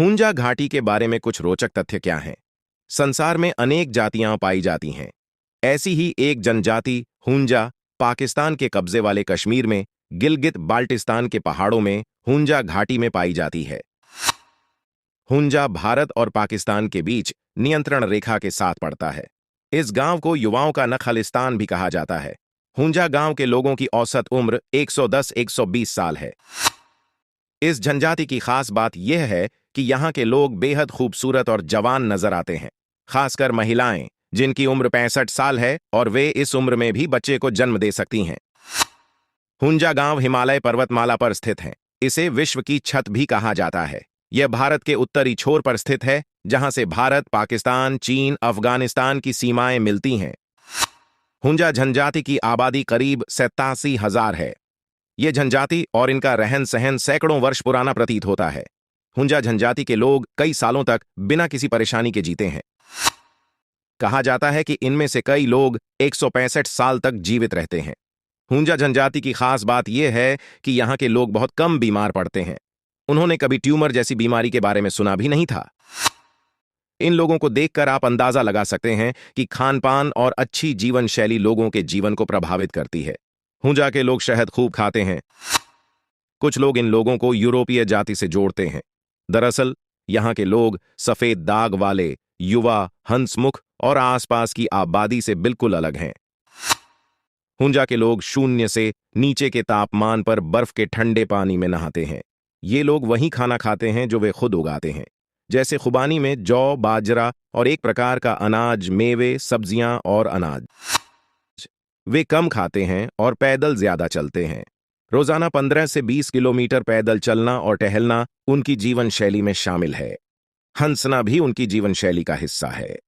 हुंजा घाटी के बारे में कुछ रोचक तथ्य क्या हैं? संसार में अनेक जातियां पाई जाती हैं। ऐसी ही एक जनजाति हुंजा पाकिस्तान के कब्जे वाले कश्मीर में गिलगित बाल्टिस्तान के पहाड़ों में हुंजा घाटी में पाई जाती है। हुंजा भारत और पाकिस्तान के बीच नियंत्रण रेखा के साथ पड़ता है। इस गांव को युवाओं का नखलिस्तान भी कहा जाता है। हुंजा गांव के लोगों की औसत उम्र 110-120 साल है। इस जनजाति की खास बात यह है कि यहाँ के लोग बेहद खूबसूरत और जवान नजर आते हैं, खासकर महिलाएं जिनकी उम्र 65 साल है और वे इस उम्र में भी बच्चे को जन्म दे सकती हैं। हुंजा गांव हिमालय पर्वतमाला पर स्थित है। इसे विश्व की छत भी कहा जाता है। यह भारत के उत्तरी छोर पर स्थित है, जहां से भारत, पाकिस्तान, चीन, अफगानिस्तान की सीमाएं मिलती हैं। हुंजा जनजाति की आबादी करीब 87,000 है। ये जनजाति और इनका रहन सहन सैकड़ों वर्ष पुराना प्रतीत होता है। हुंजा जनजाति के लोग कई सालों तक बिना किसी परेशानी के जीते हैं। कहा जाता है कि इनमें से कई लोग 165 साल तक जीवित रहते हैं। हुंजा जनजाति की खास बात यह है कि यहाँ के लोग बहुत कम बीमार पड़ते हैं। उन्होंने कभी ट्यूमर जैसी बीमारी के बारे में सुना भी नहीं था। इन लोगों को देखकर आप अंदाजा लगा सकते हैं कि खानपान और अच्छी जीवन शैली लोगों के जीवन को प्रभावित करती है। हुंजा के लोग शहद खूब खाते हैं। कुछ लोग इन लोगों को यूरोपीय जाति से जोड़ते हैं। दरअसल यहाँ के लोग सफेद दाग वाले, युवा, हंसमुख और आसपास की आबादी से बिल्कुल अलग हैं। हुंजा के लोग शून्य से नीचे के तापमान पर बर्फ के ठंडे पानी में नहाते हैं। ये लोग वही खाना खाते हैं जो वे खुद उगाते हैं, जैसे खुबानी में जौ, बाजरा और एक प्रकार का अनाज, मेवे, सब्जियां और अनाज। वे कम खाते हैं और पैदल ज्यादा चलते हैं। रोजाना 15 से 20 किलोमीटर पैदल चलना और टहलना उनकी जीवन शैली में शामिल है। हंसना भी उनकी जीवन शैली का हिस्सा है।